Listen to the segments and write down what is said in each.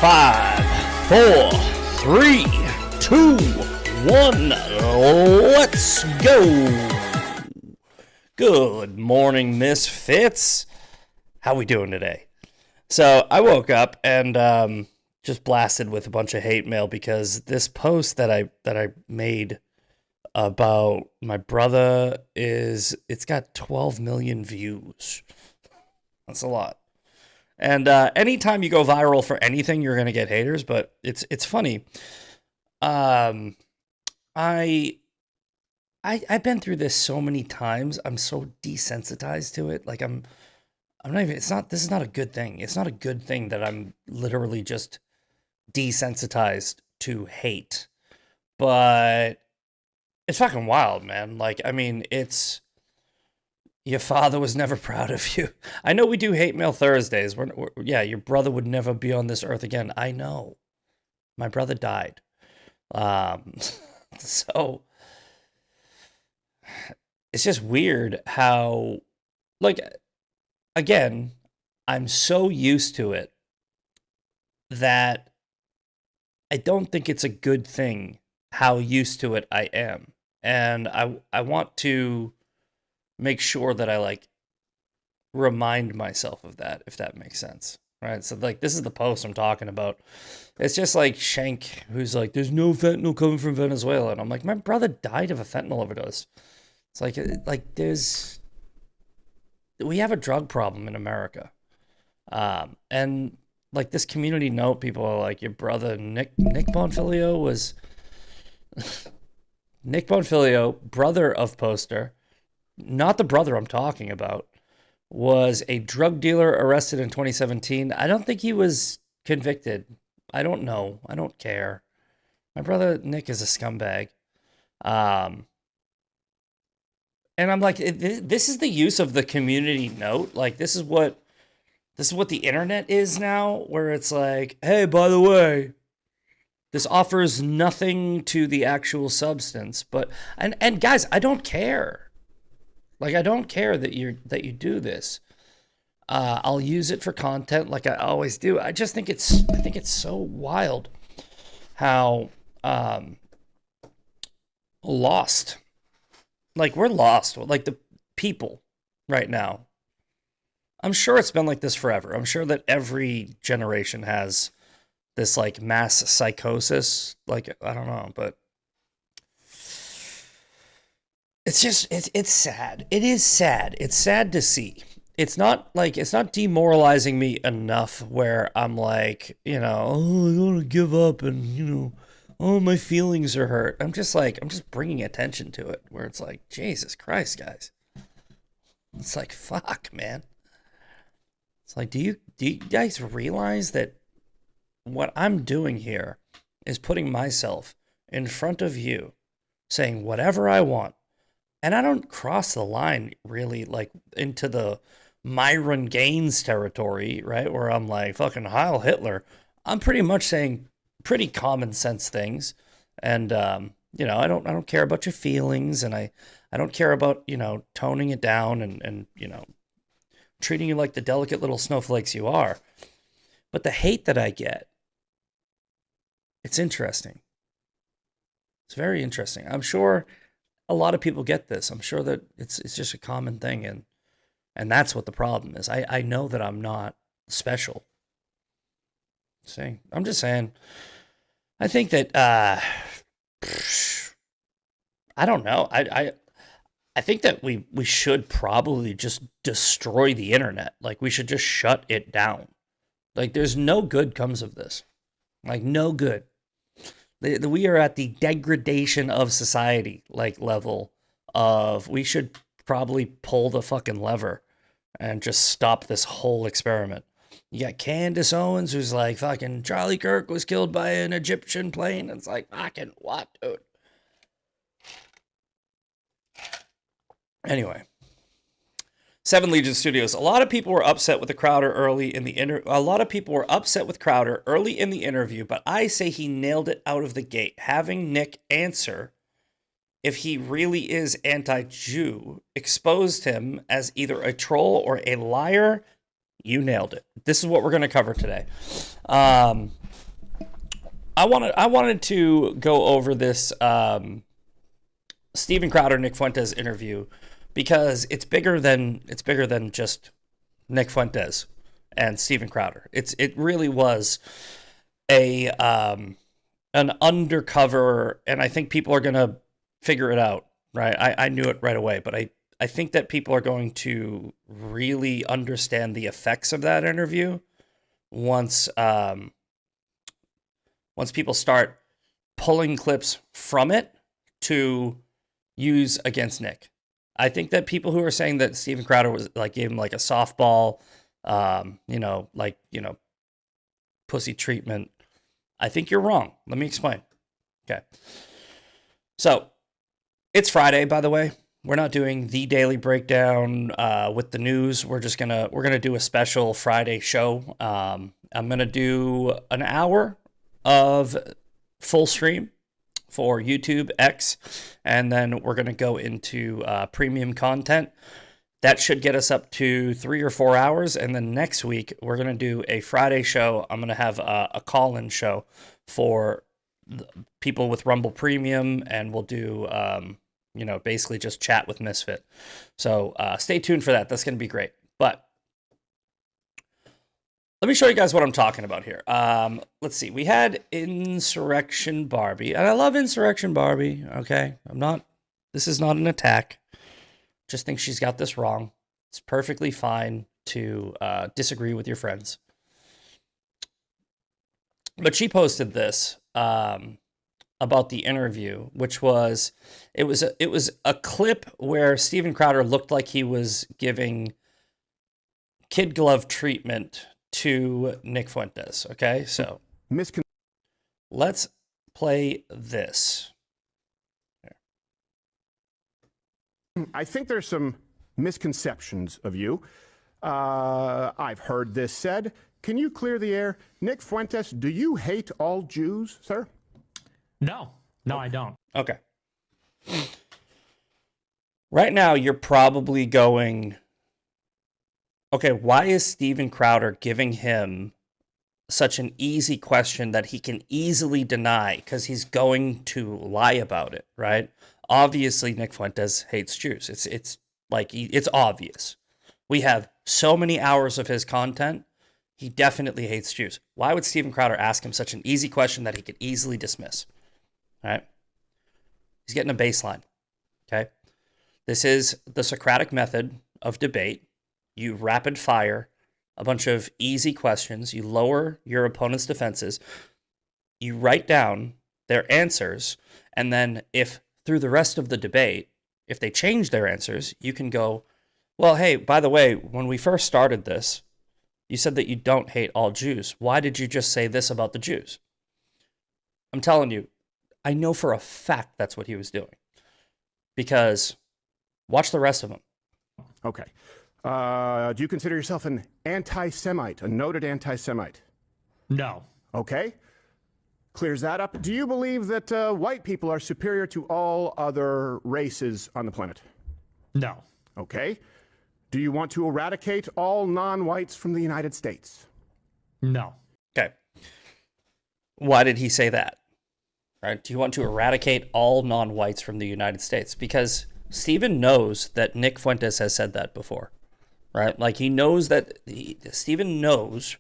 5, 4, 3, 2, 1. Let's go. Good morning, Misfits. How we doing today? So I woke up and just blasted with a bunch of hate mail because this post that I made about my brother it's got 12 million views. That's a lot. And anytime you go viral for anything, you're gonna get haters. But it's funny. I've been through this so many times. I'm so desensitized to it. Like I'm not even. This is not a good thing. It's not a good thing that I'm literally just desensitized to hate. But it's fucking wild, man. Like, I mean, it's your father was never proud of you. I know we do hate mail Thursdays. Yeah, your brother would never be on this earth again. I know. My brother died. So it's just weird how, like, again, I'm so used to it that I don't think it's a good thing how used to it I am. And I want to make sure that I like remind myself of that, if that makes sense. Right. So like this is the post I'm talking about. It's just like Shank, who's like, there's no fentanyl coming from Venezuela. And I'm like, my brother died of a fentanyl overdose. It's like we have a drug problem in America. And like this community note, people are like, your brother Nick Bonfilio was Nick Bonfilio, brother of Poster, not the brother I'm talking about, was a drug dealer arrested in 2017. I don't think he was convicted. I don't know. I don't care. My brother Nick is a scumbag. And I'm like, this is the use of the community note. Like, this is what the internet is now, where it's like, hey, by the way, this offers nothing to the actual substance. But and guys, I don't care. Like, I don't care that you do this. I'll use it for content, like I always do. I think it's so wild how lost. Like, we're lost. Like, the people right now. I'm sure it's been like this forever. I'm sure that every generation has this like mass psychosis. Like, I don't know, but it's just, it's sad. It is sad. It's sad to see. It's not demoralizing me enough where I'm like, oh, I want to give up and, oh, my feelings are hurt. I'm just bringing attention to it where it's like, Jesus Christ, guys. It's like, fuck, man. It's like, do you guys realize that what I'm doing here is putting myself in front of you, saying whatever I want, and I don't cross the line really like into the Myron Gaines territory, right? Where I'm like fucking Heil Hitler. I'm pretty much saying pretty common sense things, and I don't care about your feelings, and I don't care about toning it down and treating you like the delicate little snowflakes you are. But the hate that I get, it's interesting. It's very interesting. I'm sure a lot of people get this. I'm sure that it's just a common thing, and that's what the problem is. I know that I'm not special. I'm just saying. I think that I don't know. I think that we should probably just destroy the internet. Like, we should just shut it down. Like, there's no good comes of this. Like, no good. We are at the degradation of society, like, level of, we should probably pull the fucking lever and just stop this whole experiment. You got Candace Owens, who's like, fucking Charlie Kirk was killed by an Egyptian plane. It's like, fucking what, dude? Anyway, Seven Legion Studios. A lot of people were upset with Crowder early in the interview, but I say he nailed it out of the gate. Having Nick answer if he really is anti-Jew exposed him as either a troll or a liar. You nailed it. This is what we're going to cover today. I wanted to go over this Steven Crowder Nick Fuentes interview because it's bigger than just Nick Fuentes and Steven Crowder. It really was a an undercover, and I think people are gonna figure it out. Right, I knew it right away, but I think that people are going to really understand the effects of that interview once people start pulling clips from it to use against Nick. I think that people who are saying that Steven Crowder was gave him like a softball, pussy treatment. I think you're wrong. Let me explain. Okay. So it's Friday, by the way. We're not doing the daily breakdown with the news. We're gonna do a special Friday show. I'm gonna do an hour of full stream for YouTube X, and then we're gonna go into premium content. That should get us up to 3 or 4 hours, and then next week we're gonna do a Friday show. I'm gonna have a call-in show for people with Rumble Premium, and we'll do basically just chat with Misfit. So stay tuned for that. That's going to be great. But let me show you guys what I'm talking about here. Let's see. We had Insurrection Barbie, and I love Insurrection Barbie. Okay, this is not an attack. Just think she's got this wrong. It's perfectly fine to disagree with your friends. But she posted this about the interview, which was it was a clip where Steven Crowder looked like he was giving kid glove treatment to Nick Fuentes. Okay, so let's play this. I think there's some misconceptions of you. I've heard this said. Can you clear the air? Nick Fuentes, do you hate all Jews, sir? No, I don't. Okay. Right now, you're probably going, okay, why is Steven Crowder giving him such an easy question that he can easily deny because he's going to lie about it, right? Obviously, Nick Fuentes hates Jews. It's obvious. We have so many hours of his content. He definitely hates Jews. Why would Steven Crowder ask him such an easy question that he could easily dismiss? All right. He's getting a baseline. Okay. This is the Socratic method of debate. You rapid fire a bunch of easy questions. You lower your opponent's defenses. You write down their answers. And then if through the rest of the debate, if they change their answers, you can go, well, hey, by the way, when we first started this, you said that you don't hate all Jews. Why did you just say this about the Jews? I'm telling you, I know for a fact that's what he was doing. Because watch the rest of them. Okay. Do you consider yourself an anti-Semite, a noted anti-Semite? No. Okay. Clears that up. Do you believe that white people are superior to all other races on the planet? No. Okay. Do you want to eradicate all non-whites from the United States? No. Okay. Why did he say that? Right? Do you want to eradicate all non-whites from the United States? Because Steven knows that Nick Fuentes has said that before, right? Like he knows that Steven knows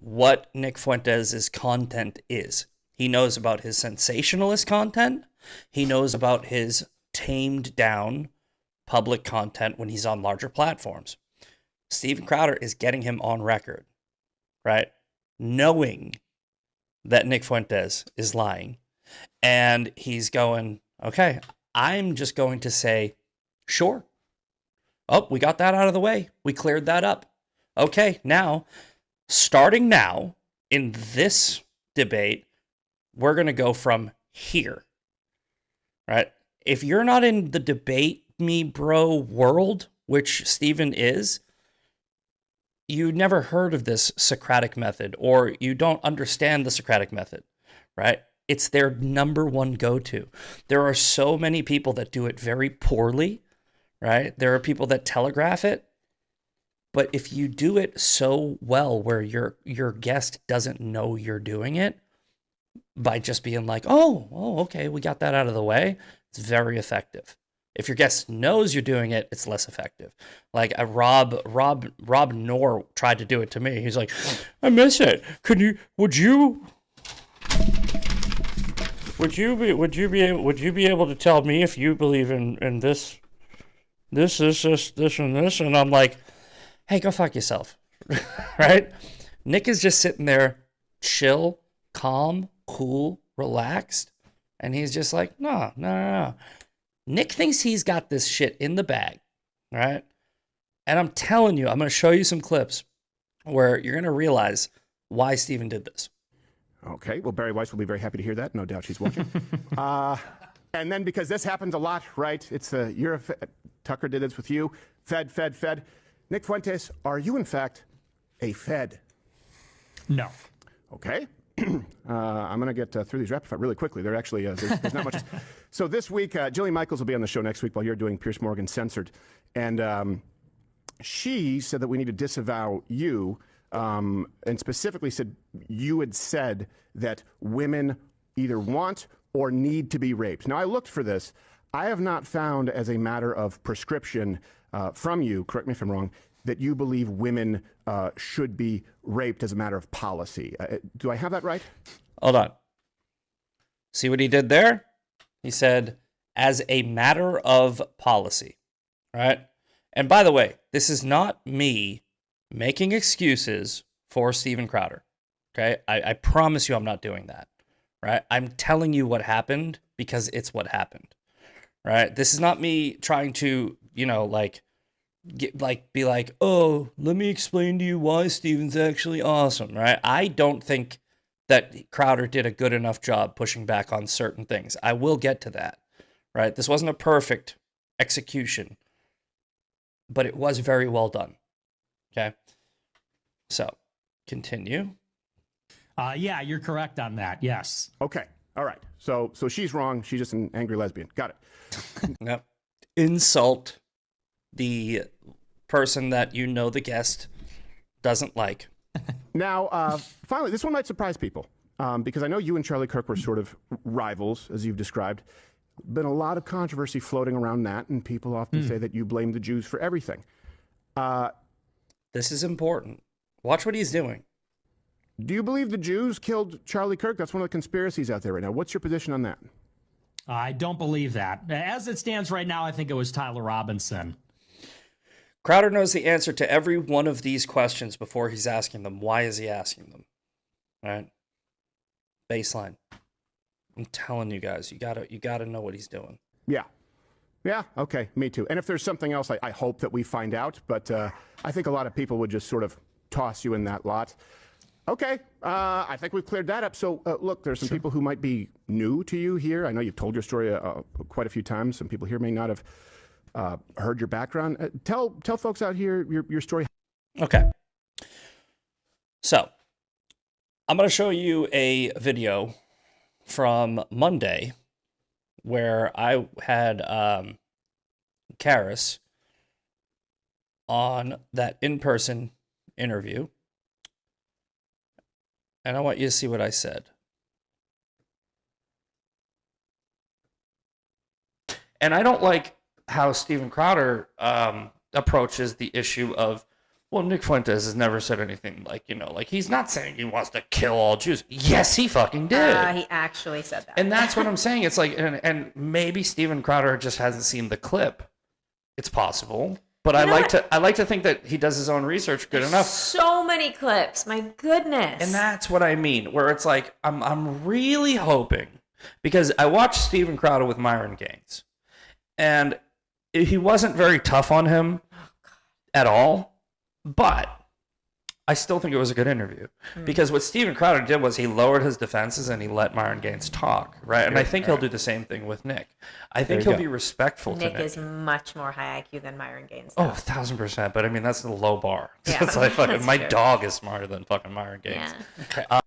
what Nick Fuentes' content is. He knows about his sensationalist content. He knows about his tamed down public content when he's on larger platforms. Steven Crowder is getting him on record, right? Knowing that Nick Fuentes is lying. And he's going, okay, I'm just going to say, sure. Oh, we got that out of the way. We cleared that up. Okay, now, starting now in this debate, we're going to go from here, right? If you're not in the debate me bro world, which Steven is, you never heard of this Socratic method, or you don't understand the Socratic method, right? It's their number one go-to. There are so many people that do it very poorly, right? There are people that telegraph it, But if you do it so well where your guest doesn't know you're doing it, by just being like, oh, okay, we got that out of the way, it's very effective. If your guest knows you're doing it, it's less effective. Like Rob Knorr tried to do it to me. He's like, I miss it. Would you be able to tell me if you believe in this, and this? And I'm like, hey, go fuck yourself. Right? Nick is just sitting there, chill, calm, cool, relaxed, and he's just like, no. Nick thinks he's got this shit in the bag, right? And I'm telling you, I'm going to show you some clips where you're going to realize why Steven did this. Okay, well, Barry Weiss will be very happy to hear that. No doubt she's watching. And then because this happens a lot, right? It's Tucker did this with you. Fed. Nick Fuentes, are you in fact a Fed? No. Okay. I'm going to get through these rapid fire really quickly. They're actually, there's not much. So this week, Jillian Michaels will be on the show next week while you're doing Piers Morgan Censored. And she said that we need to disavow you, and specifically said you had said that women either want or need to be raped. Now, I looked for this. I have not found as a matter of prescription from you, correct me if I'm wrong, that you believe women should be raped as a matter of policy. Do I have that right? Hold on. See what he did there? He said, as a matter of policy, right? And by the way, this is not me making excuses for Steven Crowder, okay? I promise you I'm not doing that, right? I'm telling you what happened because it's what happened, right? This is not me trying to, be like, oh, let me explain to you why Steven's actually awesome, right? I don't think that Crowder did a good enough job pushing back on certain things. I will get to that, right? This wasn't a perfect execution, but it was very well done, okay? So, continue. Yeah, you're correct on that. Yes. Okay. All right. So she's wrong. She's just an angry lesbian. Got it. Yep. Insult the person that the guest doesn't like. Now, finally, this one might surprise people because I know you and Charlie Kirk were sort of rivals, as you've described. Been a lot of controversy floating around that, and people often say that you blame the Jews for everything. This is important. Watch what he's doing. Do you believe the Jews killed Charlie Kirk? That's one of the conspiracies out there right now. What's your position on that? I don't believe that. As it stands right now, I think it was Tyler Robinson. Crowder knows the answer to every one of these questions before he's asking them. Why is he asking them? All right? Baseline. I'm telling you guys, you gotta know what he's doing. Yeah, okay, me too. And if there's something else, I hope that we find out. But I think a lot of people would just sort of toss you in that lot. Okay, I think we've cleared that up. So, look, there's some people who might be new to you here. I know you've told your story quite a few times. Some people here may not have heard your background. Tell folks out here your story. Okay. So, I'm going to show you a video from Monday where I had Karis on that in-person interview. And I want you to see what I said. And I don't like how Steven Crowder approaches the issue of, well, Nick Fuentes has never said anything like he's not saying he wants to kill all Jews. Yes, he fucking did. He actually said that. And that's what I'm saying. It's like, and maybe Steven Crowder just hasn't seen the clip. It's possible. But I like to think that he does his own research good enough. So many clips, my goodness. And that's what I mean, where it's like, I'm really hoping, because I watched Steven Crowder with Myron Gaines, and he wasn't very tough on him at all, but I still think it was a good interview. Because what Steven Crowder did was he lowered his defenses and he let Myron Gaines talk, right? And I think he'll do the same thing with Nick. I think he'll be respectful to Nick. Nick is much more high IQ than Myron Gaines. Oh, 1,000%. But I mean, that's the low bar. Yeah, it's like fucking, my true. dog is smarter than fucking Myron Gaines. Yeah. Okay.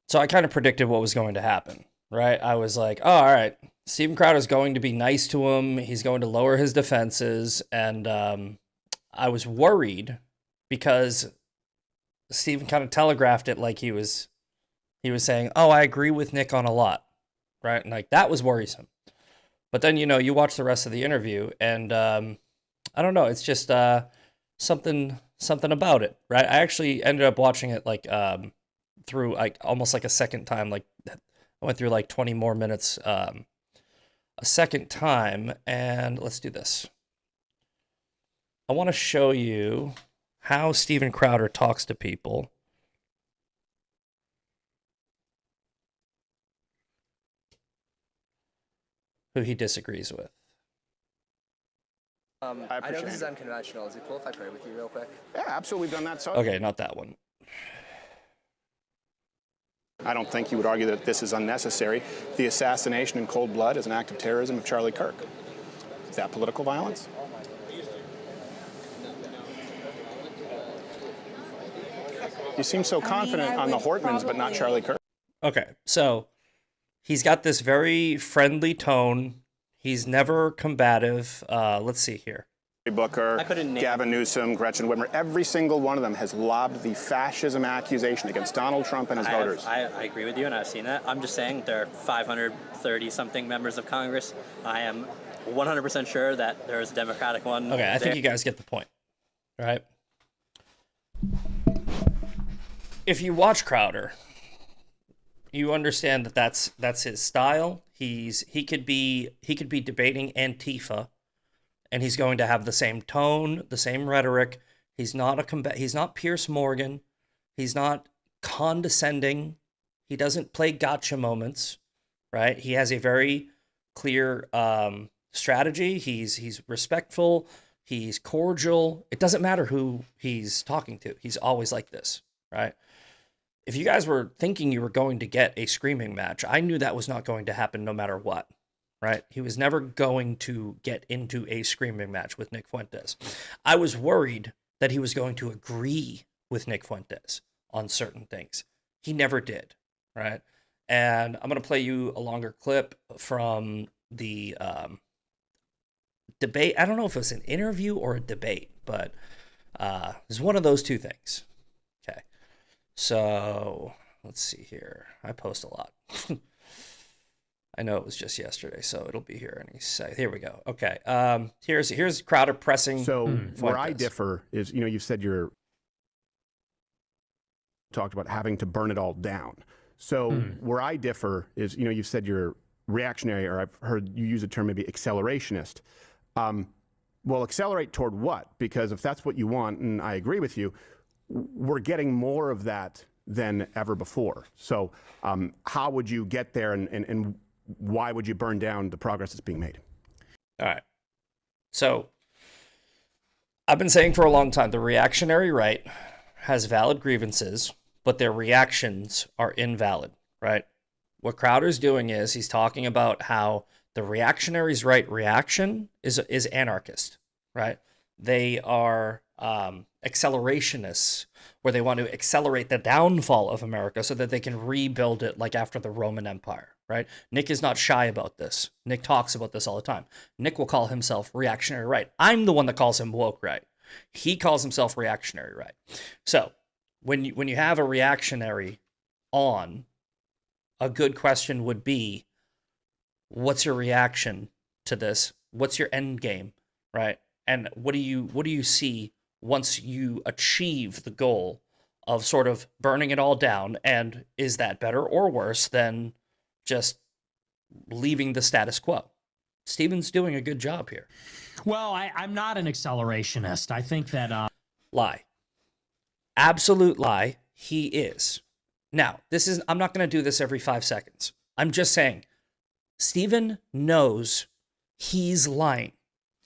So I kind of predicted what was going to happen, right? I was like, oh, all right, Steven Crowder's going to be nice to him. He's going to lower his defenses, and I was worried because Stephen kind of telegraphed it like he was saying, "Oh, I agree with Nick on a lot," right? And like that was worrisome. But then you watch the rest of the interview, and I don't know, it's just something about it, right? I actually ended up watching it like through like almost like a second time, like I went through like 20 more minutes a second time, and let's do this. I want to show you how Steven Crowder talks to people. Who he disagrees with. I know this is unconventional. Is it cool if I pray with you real quick? Yeah, absolutely done that. So Okay, not that one. I don't think you would argue that this is unnecessary. The assassination in cold blood is an act of terrorism of Charlie Kirk. Is that political violence? You seem so confident on the Hortmans, but not Charlie Kirk. Okay, so he's got this very friendly tone. He's never combative. Let's see here. Booker, Gavin Newsom, Gretchen Whitmer, every single one of them has lobbed the fascism accusation against Donald Trump and his voters. I agree with you, and I've seen that. I'm just saying there are 530-something members of Congress. I am 100% sure that there is a Democratic one. Okay, I think you guys get the point, right? If you watch Crowder, you understand that that's his style. He could be debating Antifa, and he's going to have the same tone, the same rhetoric. He's not Pierce Morgan. He's not condescending. He doesn't play gotcha moments, right? He has a very clear strategy. He's respectful. He's cordial. It doesn't matter who he's talking to. He's always like this, right? If you guys were thinking you were going to get a screaming match, I knew that was not going to happen no matter what, right? He was never going to get into a screaming match with Nick Fuentes. I was worried that he was going to agree with Nick Fuentes on certain things. He never did, right? And I'm going to play you a longer clip from the debate. I don't know if it was an interview or a debate, but it's one of those two things. Okay. So let's see here. I post a lot. I know it was just yesterday, so it'll be here any second. Here we go. Okay. Here's Crowder pressing. So where I Fuentes. differ is, you said you're talked about having to burn it all down. So where I differ is, you've said you're reactionary, or I've heard you use the term maybe accelerationist. Well, accelerate toward what? Because if that's what you want, and I agree with you, we're getting more of that than ever before. So how would you get there, and why would you burn down the progress that's being made? All right. So I've been saying for a long time, the reactionary right has valid grievances, but their reactions are invalid, right? What Crowder's doing is he's talking about how the reactionary's right reaction is anarchist, right? They are accelerationists, where they want to accelerate the downfall of America so that they can rebuild it like after the Roman Empire, right? Nick is not shy about this. Nick talks about this all the time. Nick will call himself reactionary right. I'm the one that calls him woke right. He calls himself reactionary right. So when you have a reactionary on, a good question would be, what's your reaction to this? What's your end game, right? And what do you see once you achieve the goal of sort of burning it all down? And is that better or worse than just leaving the status quo? Steven's doing a good job here. Well, I'm not an accelerationist. I think that Lie. Absolute lie. He is. Now, I'm not going to do this every 5 seconds. I'm just saying, Steven knows he's lying.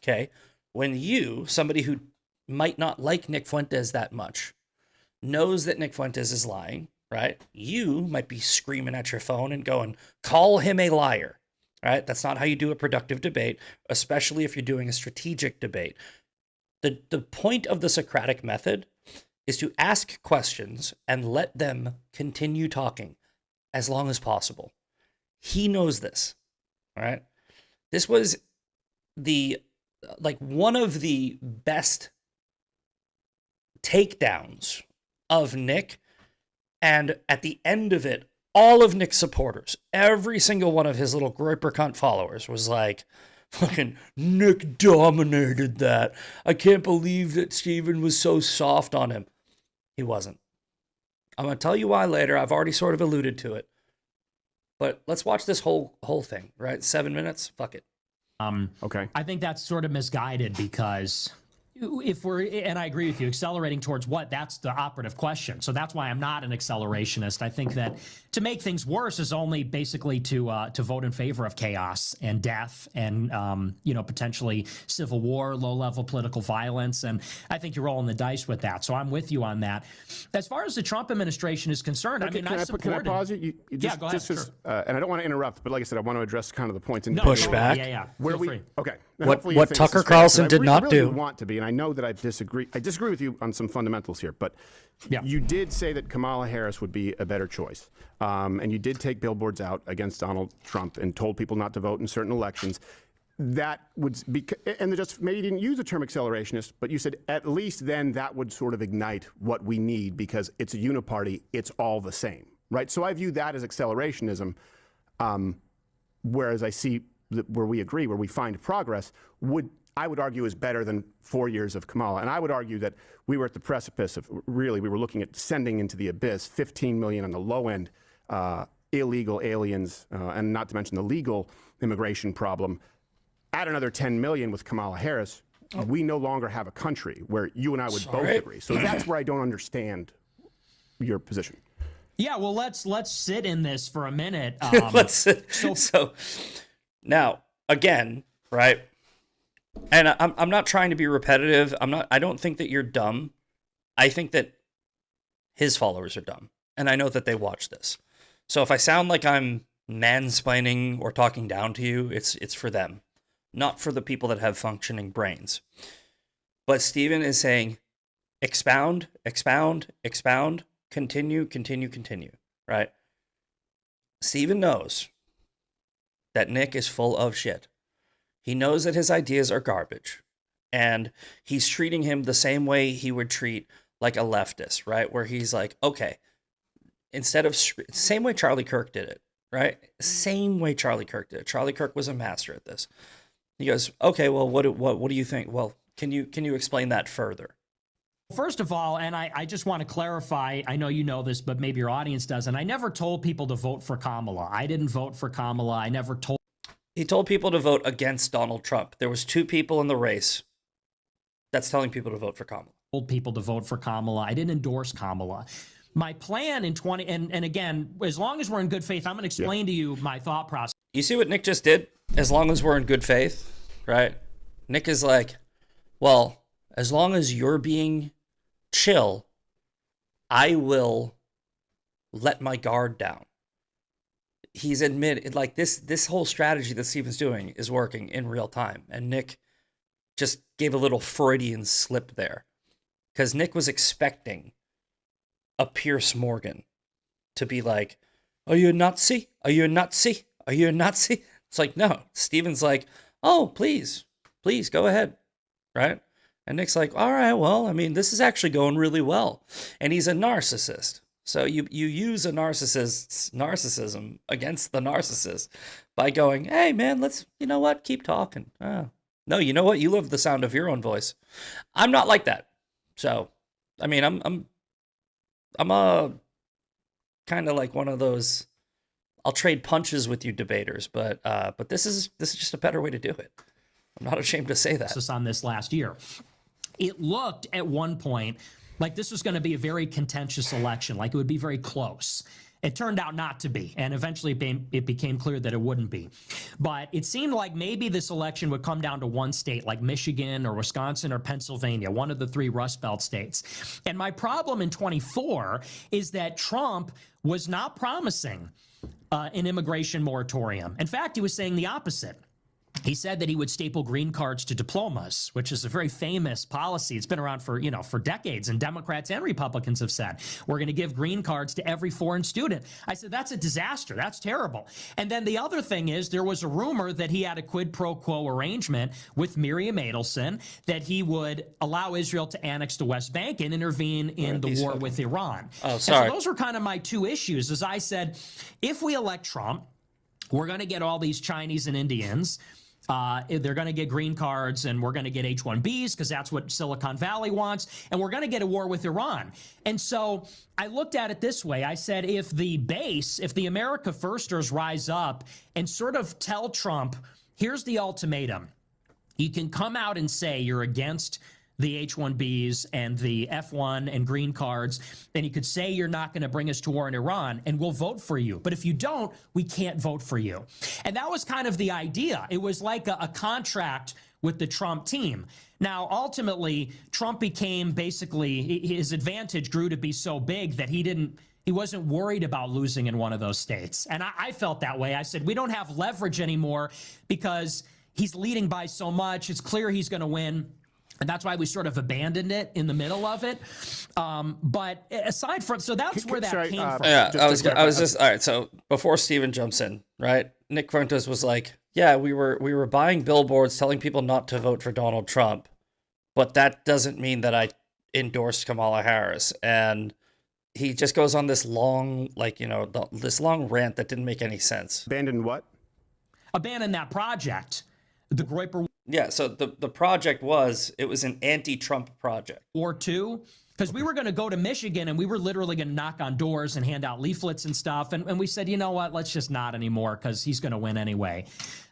Okay? When somebody who might not like Nick Fuentes that much, knows that Nick Fuentes is lying, right? You might be screaming at your phone and going, call him a liar, right? That's not how you do a productive debate, especially if you're doing a strategic debate. The point of the Socratic method is to ask questions and let them continue talking as long as possible. He knows this, all right? This was one of the best takedowns of Nick. And at the end of it, all of Nick's supporters, every single one of his little groiper cunt followers was like, fucking Nick dominated that. I can't believe that Steven was so soft on him. He wasn't. I'm going to tell you why later. I've already sort of alluded to it. But let's watch this whole thing, right? 7 minutes? Fuck it. Okay. I think that's sort of misguided because if we're, and I agree with you, accelerating towards what? That's the operative question. So that's why I'm not an accelerationist. I think that to make things worse is only basically to vote in favor of chaos and death and, potentially civil war, low-level political violence. And I think you're rolling the dice with that. So I'm with you on that. As far as the Trump administration is concerned, Okay, I can I pause you? Yeah, go ahead. Sure. And I don't want to interrupt, but like I said, I want to address kind of the points. No, Push totally. back. Yeah. Where Feel we free. okay. What Tucker Carlson did not do. Want to be, and I know that I disagree with you on some fundamentals here, but Yeah. you did say that Kamala Harris would be a better choice, and you did take billboards out against Donald Trump and told people not to vote in certain elections. That would be, and maybe you didn't use the term accelerationist, but you said at least then that would sort of ignite what we need because it's a uniparty, it's all the same, right? So I view that as accelerationism, whereas I see where we agree, where we find progress, I would argue is better than 4 years of Kamala. And I would argue that we were at the precipice of, really, we were looking at descending into the abyss, 15 million on the low end, illegal aliens, and not to mention the legal immigration problem. Add another 10 million with Kamala Harris, we no longer have a country where you and I would both agree. So that's where I don't understand your position. Yeah, well, let's sit in this for a minute. So now, again, right? And I'm not trying to be repetitive. I don't think that you're dumb. I think that his followers are dumb. And I know that they watch this. So if I sound like I'm mansplaining or talking down to you, it's for them, not for the people that have functioning brains. But Steven is saying, expound, expound, expound, continue, continue, continue, right? Steven knows that Nick is full of shit. He knows that his ideas are garbage, and he's treating him the same way he would treat like a leftist, right? Where he's like, okay, instead of same way Charlie Kirk did it, right? Same way Charlie Kirk did it. Charlie Kirk was a master at this. He goes, okay, well, what do you think? Well, can you explain that further? First of all, and I just want to clarify, I know you know this, but maybe your audience doesn't. I never told people to vote for Kamala. I didn't vote for Kamala. I never told. He told people to vote against Donald Trump. There was 2 people in the race that's telling people to vote for Kamala. Told people to vote for Kamala. I didn't endorse Kamala. My plan in 20, and again, as long as we're in good faith, I'm going to explain to you my thought process. You see what Nick just did? As long as we're in good faith, right? Nick is like, well, as long as you're being chill, I will let my guard down. He's admitted, like, this whole strategy that Steven's doing is working in real time. And Nick just gave a little Freudian slip there. Because Nick was expecting a Pierce Morgan to be like, are you a Nazi? Are you a Nazi? Are you a Nazi? It's like, no. Steven's like, oh, please, go ahead, right? And Nick's like, all right, well, I mean, this is actually going really well. And he's a narcissist. So you use a narcissist's narcissism against the narcissist by going, hey, man, let's, you know what, keep talking. No, you know what? You love the sound of your own voice. I'm not like that. So, I mean, I'm a kind of like one of those, I'll trade punches with you debaters, but this is just a better way to do it. I'm not ashamed to say that. On this last year, it looked at one point like this was going to be a very contentious election, like it would be very close. It turned out not to be, and eventually it became clear that it wouldn't be. But it seemed like maybe this election would come down to one state, like Michigan or Wisconsin or Pennsylvania, one of the 3 Rust Belt states. And my problem in 24 is that Trump was not promising an immigration moratorium. In fact, he was saying the opposite. He said that he would staple green cards to diplomas, which is a very famous policy. It's been around for, for decades, and Democrats and Republicans have said, we're going to give green cards to every foreign student. I said, that's a disaster. That's terrible. And then the other thing is, there was a rumor that he had a quid pro quo arrangement with Miriam Adelson that he would allow Israel to annex the West Bank and intervene in the war with Iran. Oh, sorry. And so those were kind of my two issues. As I said, if we elect Trump, we're going to get all these Chinese and Indians. They're going to get green cards, and we're going to get H-1Bs because that's what Silicon Valley wants, and we're going to get a war with Iran. And so I looked at it this way. I said, if the America Firsters rise up and sort of tell Trump, here's the ultimatum. You can come out and say you're against the H-1Bs and the F-1 and green cards, and you could say you're not going to bring us to war in Iran, and we'll vote for you. But if you don't, we can't vote for you. And that was kind of the idea. It was like a contract with the Trump team. Now, ultimately, Trump became basically, his advantage grew to be so big that he wasn't worried about losing in one of those states. And I felt that way. I said, we don't have leverage anymore because he's leading by so much. It's clear he's going to win. And that's why we sort of abandoned it in the middle of it. But aside from, so that's where that came from. Yeah, I was just all right. So before Steven jumps in, right? Nick Fuentes was like, "Yeah, we were buying billboards telling people not to vote for Donald Trump, but that doesn't mean that I endorsed Kamala Harris." And he just goes on this long, this long rant that didn't make any sense. Abandon what? Abandon that project. The Groyper. Yeah, so the project was an anti-Trump project. War II, because we were going to go to Michigan and we were literally going to knock on doors and hand out leaflets and stuff. And we said, you know what, let's just not anymore because he's going to win anyway.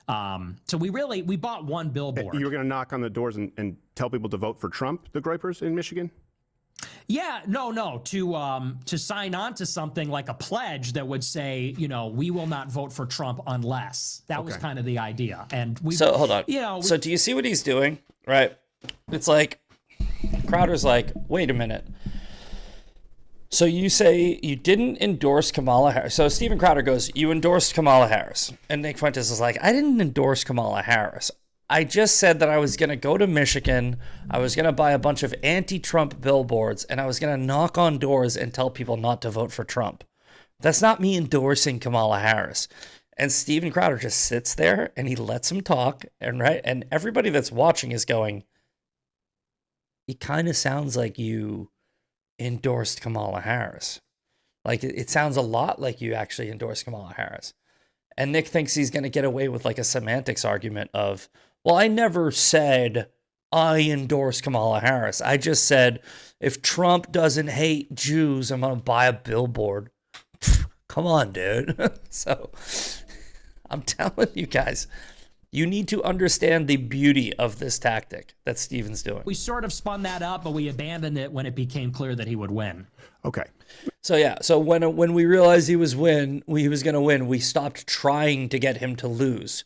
So we bought one billboard. You were going to knock on the doors and tell people to vote for Trump, the Groypers in Michigan? Yeah, no, to sign on to something like a pledge that would say, we will not vote for Trump unless. That was kind of the idea. And so hold on. So do you see what he's doing? Right? It's like Crowder's like, wait a minute. So you say you didn't endorse Kamala Harris. So Steven Crowder goes, you endorsed Kamala Harris. And Nick Fuentes is like, I didn't endorse Kamala Harris. I just said that I was going to go to Michigan, I was going to buy a bunch of anti-Trump billboards, and I was going to knock on doors and tell people not to vote for Trump. That's not me endorsing Kamala Harris. And Steven Crowder just sits there and he lets him talk, and everybody that's watching is going, it kind of sounds like you endorsed Kamala Harris. Like it sounds a lot like you actually endorsed Kamala Harris. And Nick thinks he's going to get away with like a semantics argument of, well, I never said I endorse Kamala Harris. I just said, if Trump doesn't hate Jews, I'm going to buy a billboard. Come on, dude. So I'm telling you guys, you need to understand the beauty of this tactic that Steven's doing. We sort of spun that up, but we abandoned it when it became clear that he would win. Okay. So yeah, so when we realized he was going to win, we stopped trying to get him to lose.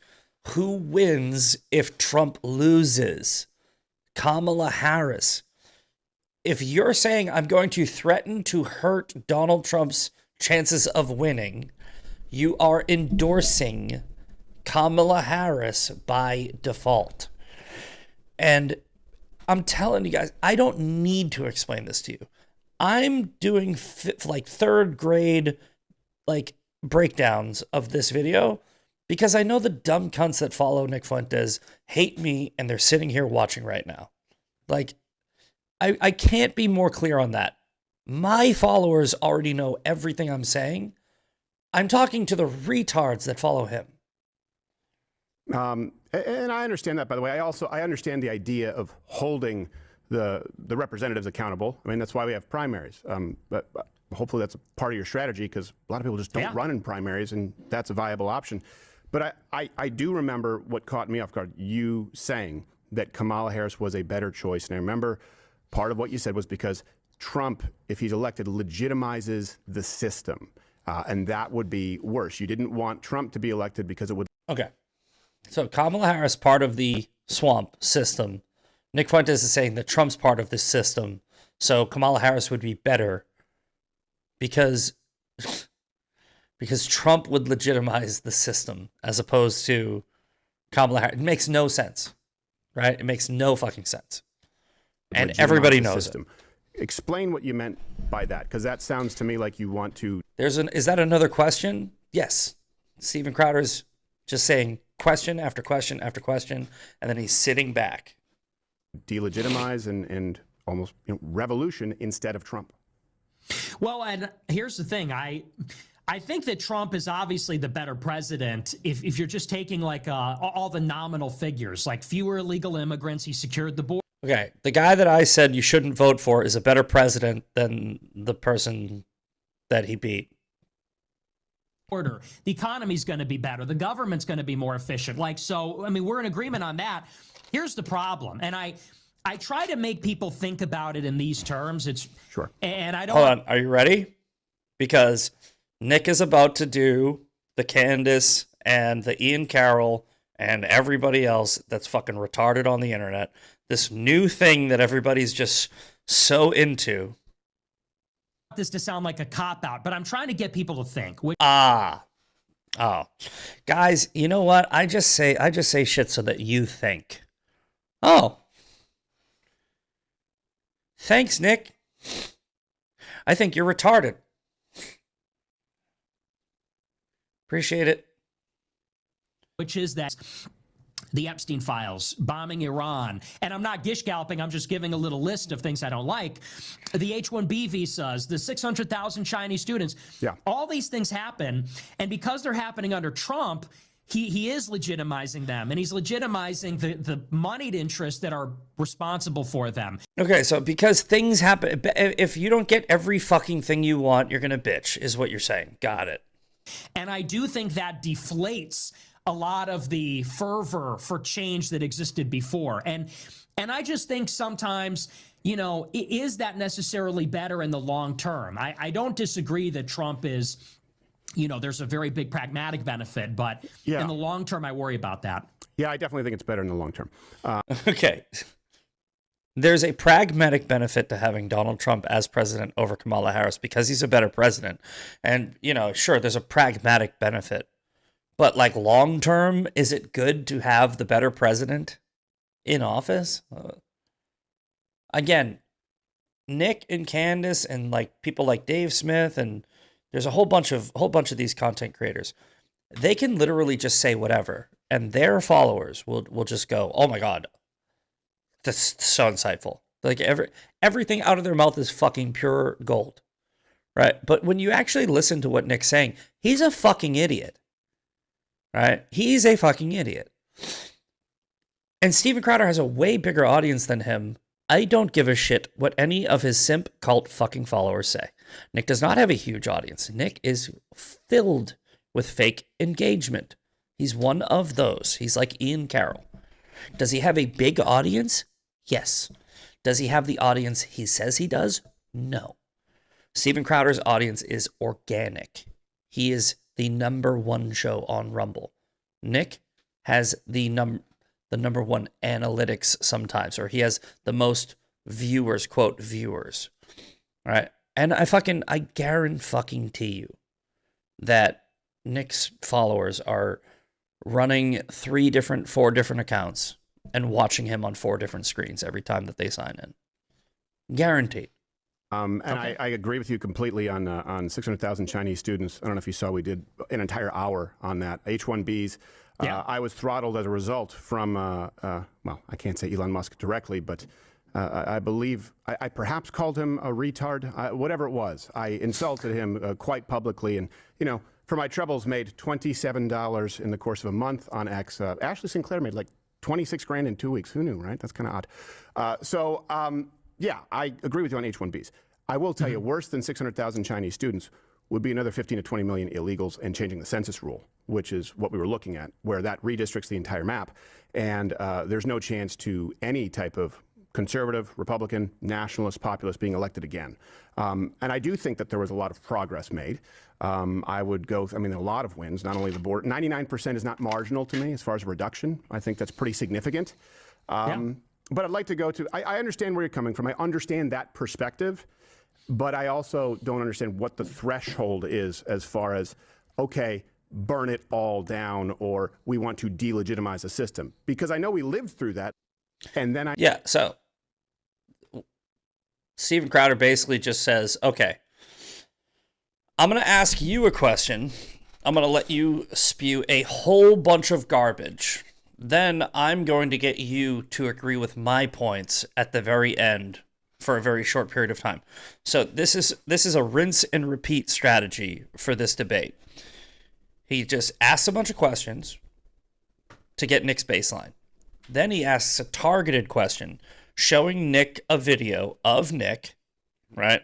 Who wins if Trump loses? Kamala Harris. If you're saying I'm going to threaten to hurt Donald Trump's chances of winning, you are endorsing Kamala Harris by default. And I'm telling you guys, I don't need to explain this to you. I'm doing third grade breakdowns of this video because I know the dumb cunts that follow Nick Fuentes hate me and they're sitting here watching right now. Like, I can't be more clear on that. My followers already know everything I'm saying. I'm talking to the retards that follow him. And I understand that, by the way. I understand the idea of holding the representatives accountable. I mean, that's why we have primaries. But hopefully that's a part of your strategy, because a lot of people just don't run in primaries, and that's a viable option. But I do remember what caught me off guard, you saying that Kamala Harris was a better choice. And I remember part of what you said was because Trump, if he's elected, legitimizes the system. And that would be worse. You didn't want Trump to be elected because it would... Okay. So Kamala Harris, part of the swamp system. Nick Fuentes is saying that Trump's part of this system. So Kamala Harris would be better because Trump would legitimize the system as opposed to Kamala Harris. It makes no sense, right? It makes no fucking sense. And everybody knows it. Explain what you meant by that, because that sounds to me like you want to... Is that another question? Yes. Steven Crowder's just saying question after question after question, and then he's sitting back. Delegitimize and almost revolution instead of Trump. Well, and here's the thing. I think that Trump is obviously the better president if you're just taking like all the nominal figures, like fewer illegal immigrants, he secured the border. Okay, the guy that I said you shouldn't vote for is a better president than the person that he beat. The economy's going to be better. The government's going to be more efficient. So, I mean, we're in agreement on that. Here's the problem. And I try to make people think about it in these terms. Sure. And I don't... Hold on, are you ready? Because Nick is about to do the Candace and the Ian Carroll and everybody else that's fucking retarded on the internet. This new thing that everybody's just so into. This to sound like a cop-out, but I'm trying to get people to think. Oh. Guys, you know what? I just say shit so that you think. Oh. Thanks, Nick. I think you're retarded. Appreciate it. Which is that the Epstein files, bombing Iran, and I'm not gish-galloping, I'm just giving a little list of things I don't like. The H-1B visas, the 600,000 Chinese students. Yeah. All these things happen, and because they're happening under Trump, he is legitimizing them, and he's legitimizing the moneyed interests that are responsible for them. Okay, so because things happen, if you don't get every fucking thing you want, you're gonna bitch, is what you're saying. Got it. And I do think that deflates a lot of the fervor for change that existed before. And I just think sometimes, is that necessarily better in the long term? I don't disagree that Trump is, there's a very big pragmatic benefit, but in the long term, I worry about that. Yeah, I definitely think it's better in the long term. Okay. There's a pragmatic benefit to having Donald Trump as president over Kamala Harris because he's a better president. And, sure, there's a pragmatic benefit. But like long term, is it good to have the better president in office? Again, Nick and Candace and like people like Dave Smith and there's a whole bunch of these content creators. They can literally just say whatever, and their followers will just go, "Oh my god, that's so insightful." Like everything out of their mouth is fucking pure gold, right? But when you actually listen to what Nick's saying, he's a fucking idiot. Right? He's a fucking idiot. And Steven Crowder has a way bigger audience than him. I don't give a shit what any of his simp cult fucking followers say. Nick does not have a huge audience. Nick is filled with fake engagement. He's one of those. He's like Ian Carroll. Does he have a big audience? Yes. Does he have the audience he says he does? No. Steven Crowder's audience is organic. He is the #1 show on Rumble. Nick has the number one analytics sometimes, or he has the most viewers, quote, viewers. All right. And I guarantee you that Nick's followers are running 4 different accounts and watching him on 4 different screens every time that they sign in. Guaranteed. Okay. I agree with you completely on 600,000 Chinese students. I don't know if you saw, we did an entire hour on that. H-1Bs. Yeah. I was throttled as a result from, well, I can't say Elon Musk directly, but I believe I perhaps called him a retard, whatever it was. I insulted him quite publicly. And, for my troubles, made $27 in the course of a month on X. Ashley Sinclair made like 26 grand in 2 weeks. Who knew, right? That's kind of odd. Yeah, I agree with you on H-1Bs. I will tell you, worse than 600,000 Chinese students would be another 15 to 20 million illegals and changing the census rule, which is what we were looking at, where that redistricts the entire map. And there's no chance to any type of conservative, Republican, nationalist, populist being elected again. And I do think that there was a lot of progress made. I would go, a lot of wins, not only the board. 99% is not marginal to me as far as a reduction. I think that's pretty significant. But I'd like to go to, I understand where you're coming from. I understand that perspective, but I also don't understand what the threshold is as far as, okay, burn it all down or we want to delegitimize the system. Because I know we lived through that. And then Yeah, so Steven Crowder basically just says, okay, I'm going to ask you a question. I'm going to let you spew a whole bunch of garbage. Then I'm going to get you to agree with my points at the very end for a very short period of time. So this is a rinse and repeat strategy for this debate. He just asks a bunch of questions to get Nick's baseline. Then he asks a targeted question, showing Nick a video of Nick, right?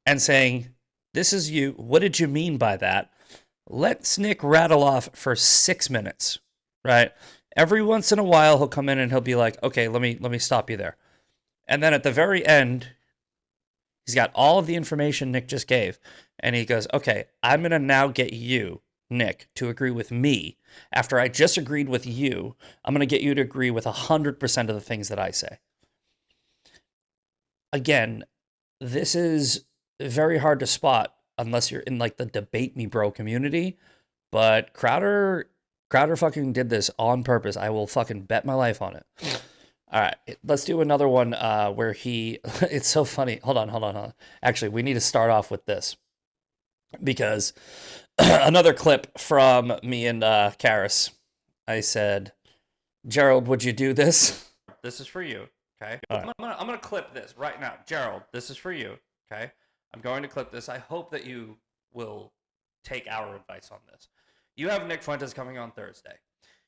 And saying, this is you. What did you mean by that? Let's Nick rattle off for 6 minutes, right? Every once in a while, he'll come in and he'll be like, okay, let me stop you there. And then at the very end, he's got all of the information Nick just gave. And he goes, okay, I'm going to now get you, Nick, to agree with me. After I just agreed with you, I'm going to get you to agree with 100% of the things that I say. Again, this is very hard to spot unless you're in like the debate me bro community. But Crowder fucking did this on purpose. I will fucking bet my life on it. All right, let's do another one where he, it's so funny. Hold on. Actually, we need to start off with this because another clip from me and Karis. I said, Gerald, would you do this? This is for you, okay? Right. I'm gonna clip this right now. Gerald, this is for you, okay? I'm going to clip this. I hope that you will take our advice on this. You have Nick Fuentes coming on Thursday.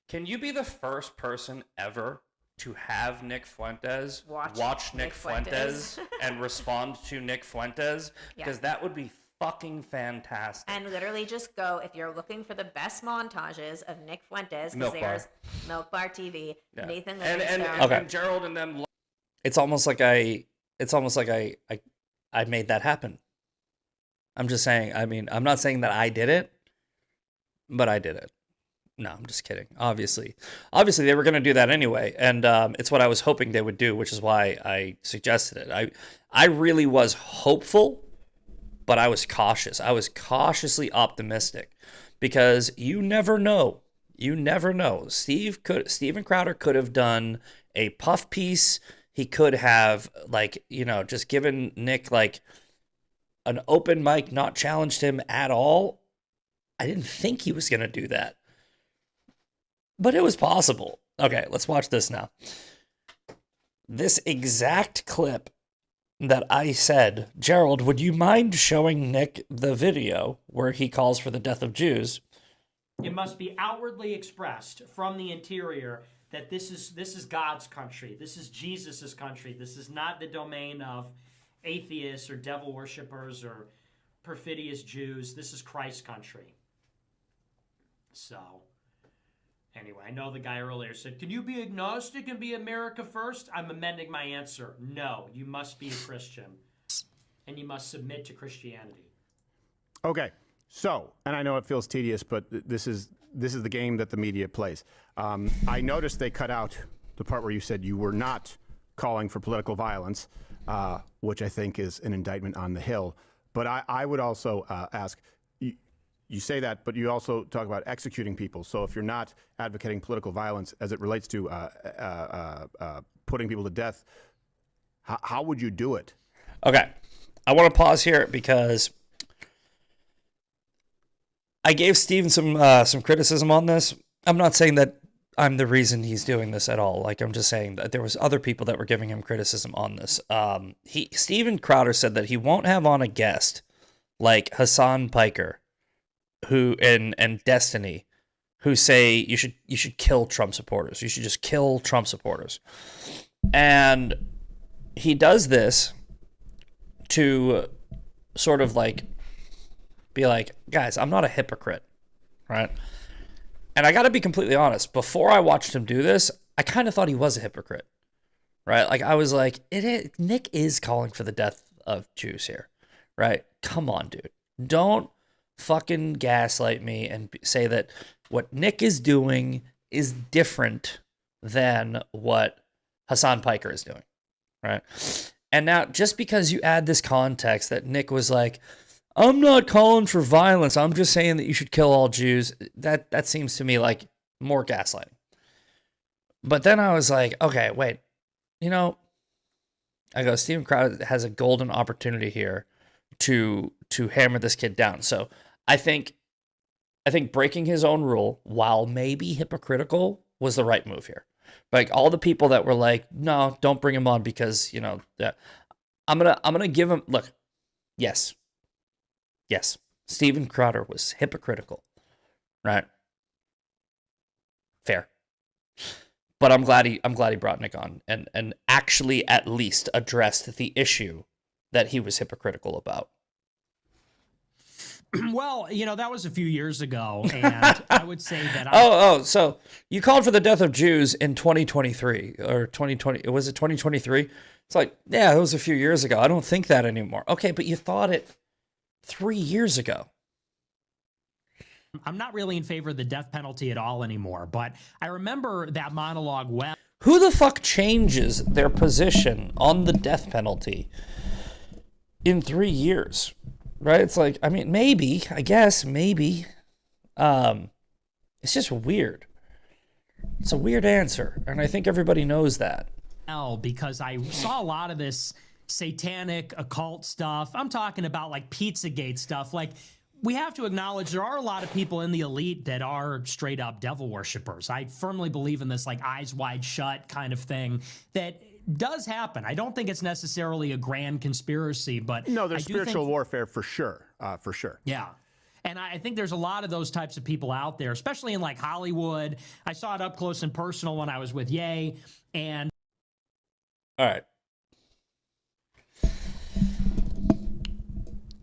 Can you be the first person ever to have Nick Fuentes watch Nick Fuentes and respond to Nick Fuentes? Because that would be fucking fantastic. And literally just go, if you're looking for the best montages of Nick Fuentes, because there's Milk Bar TV, Nathan Livingstone. And Gerald and them. It's almost like I made that happen. I'm just saying, I mean, I'm not saying that I did it, but I did it. No, I'm just kidding. Obviously, they were going to do that anyway, and it's what I was hoping they would do, which is why I suggested it. I really was hopeful, but I was cautious. I was cautiously optimistic because you never know. You never know. Steven Crowder could have done a puff piece. He could have, like, you know, just given Nick like an open mic, not challenged him at all. I didn't think he was going to do that. But it was possible. Okay, let's watch this now. This exact clip that I said, Gerald, would you mind showing Nick the video where he calls for the death of Jews? It must be outwardly expressed from the interior that this is God's country. This is Jesus's country. This is not the domain of atheists or devil worshippers or perfidious Jews. This is Christ's country. So, anyway, I know the guy earlier said, can you be agnostic and be America first? I'm amending my answer. No, you must be a Christian. And you must submit to Christianity. Okay, so, and I know it feels tedious, but this is the game that the media plays. I noticed they cut out the part where you said you were not calling for political violence, which I think is an indictment on the Hill. But I would also ask, you say that, but you also talk about executing people. So if you're not advocating political violence as it relates to putting people to death, how would you do it? Okay, I want to pause here because I gave Steven some criticism on this. I'm not saying that I'm the reason he's doing this at all. Like, I'm just saying that there was other people that were giving him criticism on this. Steven Crowder said that he won't have on a guest like Hassan Piker, who and Destiny, who say you should kill Trump supporters. You should just kill Trump supporters. And he does this to sort of like be like, guys, I'm not a hypocrite, right? And I got to be completely honest. Before I watched him do this, I kind of thought he was a hypocrite, right? Like, I was like, Nick is calling for the death of Jews here, right? Come on, dude. Don't fucking gaslight me and say that what Nick is doing is different than what Hassan Piker is doing, right? And now, just because you add this context that Nick was like, I'm not calling for violence. I'm just saying that you should kill all Jews. That seems to me like more gaslighting. But then I was like, okay, wait. You know, I go, Steven Crowder has a golden opportunity here to hammer this kid down. So I think breaking his own rule, while maybe hypocritical, was the right move here. Like all the people that were like, no, don't bring him on because, you know, that I'm gonna give him look, yes. Steven Crowder was hypocritical. Right? Fair. But I'm glad he brought Nick on and actually at least addressed the issue that he was hypocritical about. Well, you know, that was a few years ago, and I would say that so you called for the death of Jews in 2023 or 2020. Was it 2023? It's like, yeah, that was a few years ago. I don't think that anymore. Okay, but you thought it 3 years ago. I'm not really in favor of the death penalty at all anymore, but I remember that monologue well. Who the fuck changes their position on the death penalty in 3 years? Right? It's like, I mean, maybe, I guess, maybe. It's just weird. It's a weird answer, and I think everybody knows that. Because I saw a lot of this satanic occult stuff. I'm talking about like Pizzagate stuff. Like, we have to acknowledge there are a lot of people in the elite that are straight up devil worshippers. I firmly believe in this like eyes wide shut kind of thing that does happen. I don't think it's necessarily a grand conspiracy, but no, there's spiritual warfare for sure. Yeah. And I think there's a lot of those types of people out there, especially in like Hollywood. I saw it up close and personal when I was with Ye. And all right.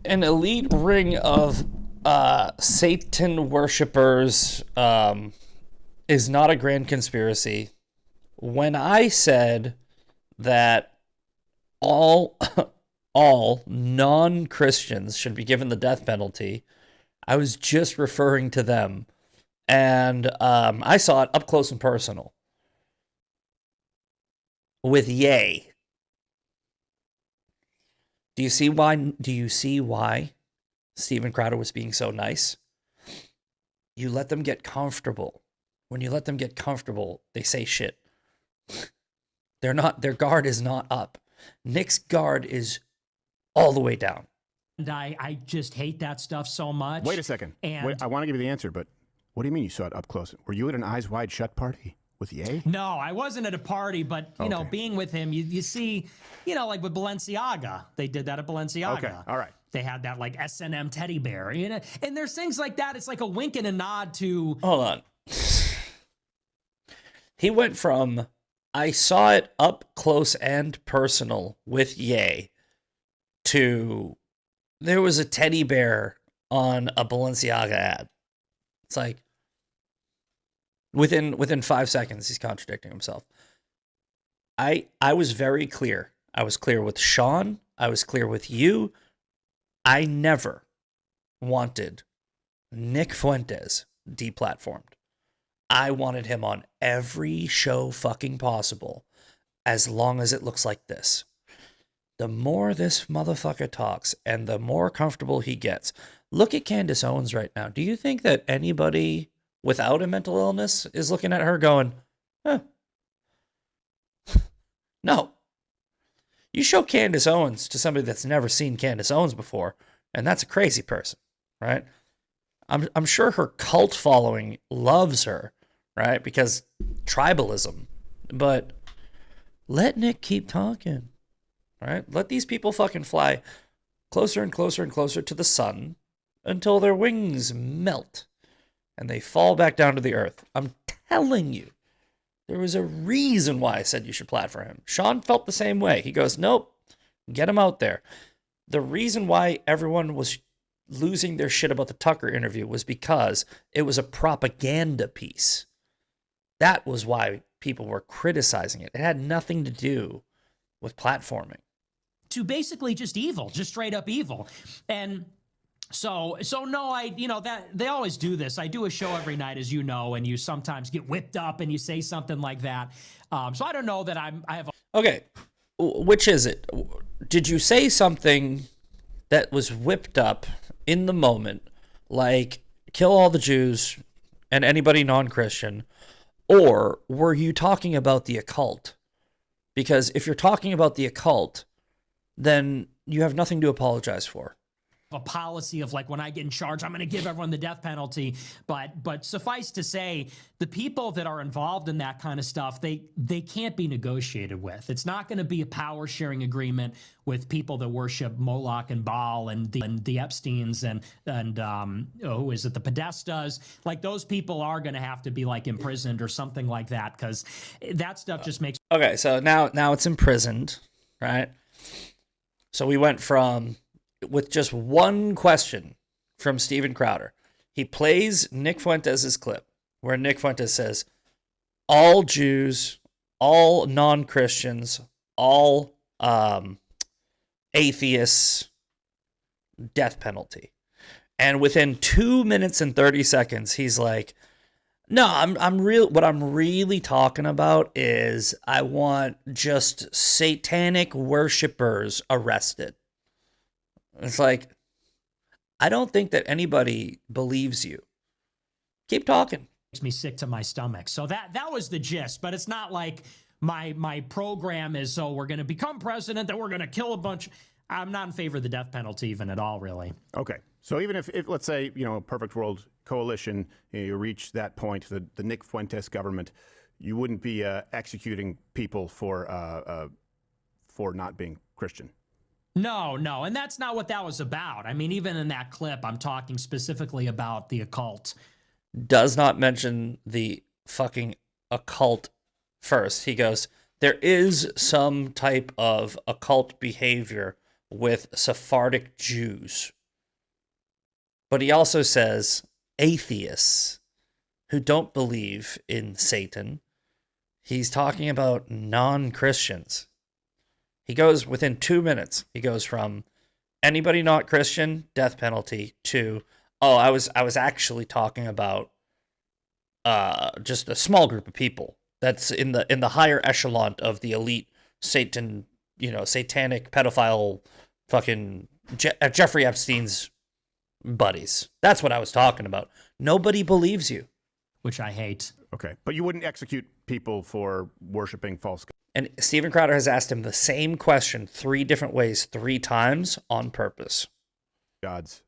An elite ring of Satan worshippers is not a grand conspiracy. When I said that all non-Christians should be given the death penalty, I was just referring to them. And I saw it up close and personal with Ye. Do you see why Steven Crowder was being so nice? You let them get comfortable. When you let them get comfortable, they say shit. Their guard is not up. Nick's guard is all the way down. And I just hate that stuff so much. Wait a second. And I want to give you the answer, but what do you mean you saw it up close? Were you at an eyes wide shut party with Ye? No, I wasn't at a party, but, you know, being with him, you see, you know, like with Balenciaga, they did that at Balenciaga. Okay, all right. They had that like S&M teddy bear, you know, and there's things like that. It's like a wink and a nod to. Hold on. He went from, I saw it up close and personal with Ye, to there was a teddy bear on a Balenciaga ad. It's like, within 5 seconds, he's contradicting himself. I was very clear. I was clear with Sean. I was clear with you. I never wanted Nick Fuentes deplatformed. I wanted him on every show fucking possible, as long as it looks like this. The more this motherfucker talks and the more comfortable he gets. Look at Candace Owens right now. Do you think that anybody without a mental illness is looking at her going, huh? No. You show Candace Owens to somebody that's never seen Candace Owens before, and that's a crazy person, right? I'm sure her cult following loves her, right? Because tribalism. But let Nick keep talking, right? Let these people fucking fly closer and closer and closer to the sun until their wings melt and they fall back down to the earth. I'm telling you, there was a reason why I said you should plat for him. Sean felt the same way. He goes, nope, get him out there. The reason why everyone was losing their shit about the Tucker interview was because it was a propaganda piece. That was why people were criticizing it. It had nothing to do with platforming. To basically just evil, just straight up evil. And so no, that they always do this. I do a show every night, as you know, and you sometimes get whipped up and you say something like that. So I don't know that I have. Okay, which is it? Did you say something that was whipped up in the moment, like kill all the Jews and anybody non-Christian, or were you talking about the occult? Because if you're talking about the occult, then you have nothing to apologize for. A policy of like, when I get in charge, I'm going to give everyone the death penalty. But suffice to say, the people that are involved in that kind of stuff, they can't be negotiated with. It's not going to be a power sharing agreement with people that worship Moloch and Baal and the Epsteins and who is it, the Podestas. Like, those people are going to have to be like imprisoned or something like that, because that stuff just makes. Okay, so now it's imprisoned, right? So we went from, with just one question from Steven Crowder. He plays Nick Fuentes' clip where Nick Fuentes says, all Jews, all non-Christians, all atheists, death penalty. And within 2 minutes and 30 seconds, he's like, no, what I'm really talking about is I want just satanic worshipers arrested. It's like, I don't think that anybody believes you. Keep talking. Makes me sick to my stomach. So that was the gist, but it's not like my program is, so we're going to become president, that we're going to kill a bunch. I'm not in favor of the death penalty even at all, really. Okay. So even if let's say, a perfect world coalition, you reach that point, the Nick Fuentes government, you wouldn't be executing people for not being Christian. No, and that's not what that was about. I mean, even in that clip, I'm talking specifically about the occult. Does not mention the fucking occult first. He goes, there is some type of occult behavior with Sephardic Jews. But he also says atheists who don't believe in Satan. He's talking about non-Christians. He goes, within 2 minutes, he goes from anybody not Christian, death penalty, to, oh, I was actually talking about just a small group of people that's in the higher echelon of the elite satanic pedophile fucking Jeffrey Epstein's buddies. That's what I was talking about. Nobody believes you. Which I hate. Okay. But you wouldn't execute people for worshiping false gods. And Steven Crowder has asked him the same question 3 different ways, 3 times on purpose. Gods,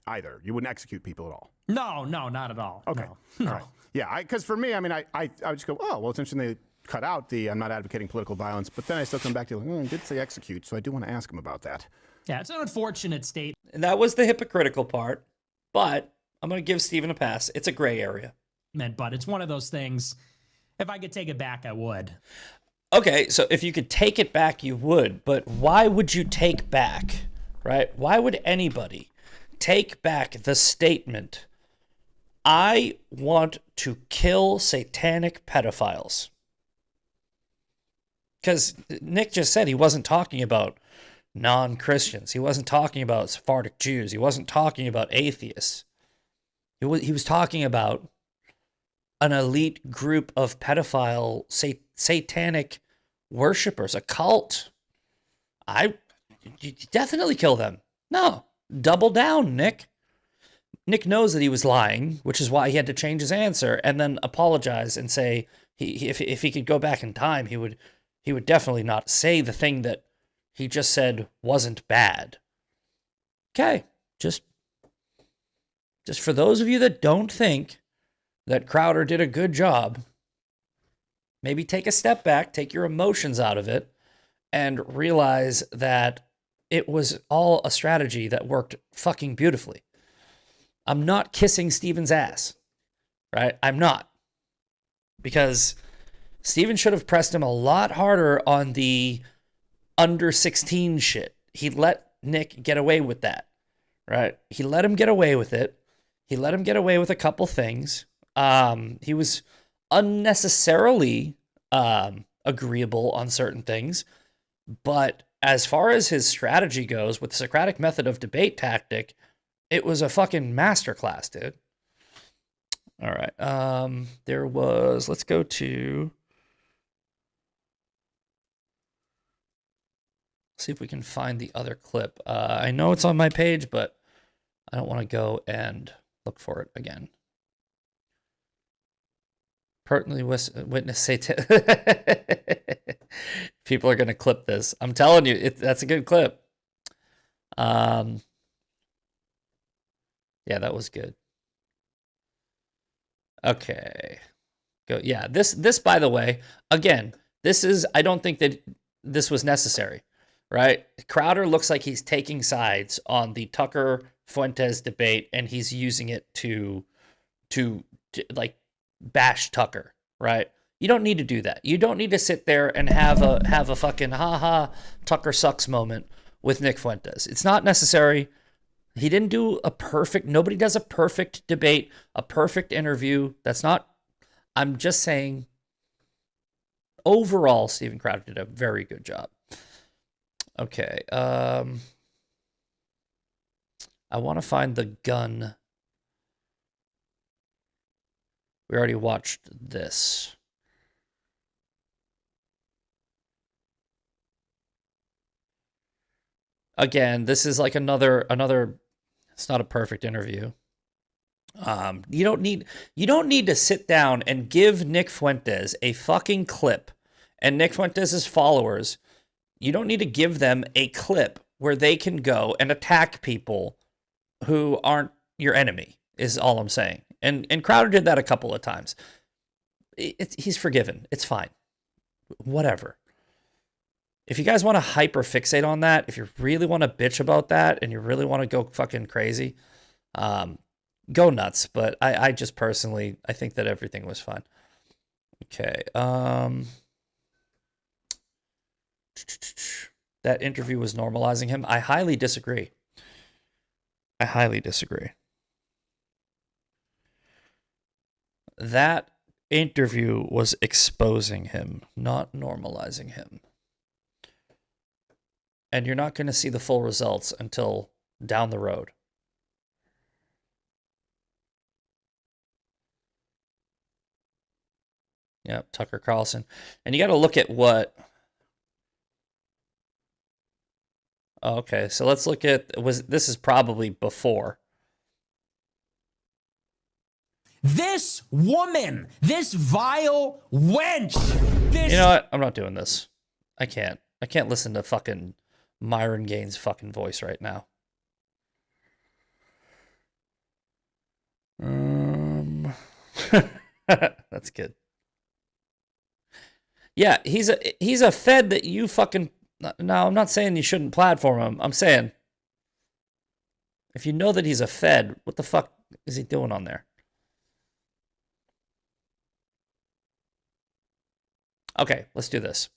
either. You wouldn't execute people at all. No, not at all. Okay. No. All right. Yeah, because for me, I mean, I would just go, oh, well, it's interesting they cut out the I'm not advocating political violence, but then I still come back to, I did say execute, so I do want to ask him about that. Yeah, it's an unfortunate state. And that was the hypocritical part, but I'm going to give Steven a pass. It's a gray area. But it's one of those things, if I could take it back, I would. Okay, so if you could take it back, you would, but why would you take back, right? Why would anybody take back the statement, I want to kill satanic pedophiles? Because Nick just said he wasn't talking about non-Christians. He wasn't talking about Sephardic Jews. He wasn't talking about atheists. He was talking about an elite group of pedophile satanic worshipers, a cult. You definitely kill them. No, double down, Nick. Nick knows that he was lying, which is why he had to change his answer and then apologize and say if he could go back in time, he would definitely not say the thing that he just said wasn't bad. Okay, just for those of you that don't think that Crowder did a good job, maybe take a step back, take your emotions out of it, and realize that it was all a strategy that worked fucking beautifully. I'm not kissing Steven's ass, right? I'm not. Because Steven should have pressed him a lot harder on the under 16 shit. He let Nick get away with that, right? He let him get away with it. He let him get away with a couple things. He was unnecessarily agreeable on certain things. But as far as his strategy goes with the Socratic method of debate tactic, it was a fucking masterclass, dude. All right. Let's go to, see if we can find the other clip. I know it's on my page, but I don't want to go and look for it again. Pertinently witness satan. People are going to clip this. I'm telling you, that's a good clip. Yeah, that was good. Okay. Go. Yeah, this by the way, again, I don't think that this was necessary, right? Crowder looks like he's taking sides on the Tucker Fuentes debate, and he's using it to like bash Tucker, right? You don't need to do that. You don't need to sit there and have a fucking haha Tucker sucks moment with Nick Fuentes. It's not necessary. He didn't do a perfect, nobody does a perfect debate, a perfect interview. I'm just saying, overall, Steven Crowder did a very good job. Okay. I want to find the gun. We already watched this. Again, this is like another, it's not a perfect interview. You don't need to sit down and give Nick Fuentes a fucking clip, and Nick Fuentes' followers, you don't need to give them a clip where they can go and attack people who aren't your enemy, is all I'm saying. And Crowder did that a couple of times. He's forgiven. It's fine. Whatever. If you guys want to hyper fixate on that, if you really want to bitch about that and you really want to go fucking crazy, go nuts. But I just personally, I think that everything was fine. Okay. That interview was normalizing him. I highly disagree. That interview was exposing him, not normalizing him. And you're not going to see the full results until down the road. Yep, Tucker Carlson. And you got to look at what... Oh, okay, so let's look at... This is probably before. This woman, this vile wench. You know what? I'm not doing this. I can't listen to fucking Myron Gaines' fucking voice right now. That's good. Yeah, he's a Fed that you fucking... No, I'm not saying you shouldn't platform him. I'm saying, if you know that he's a Fed, what the fuck is he doing on there? Okay, let's do this.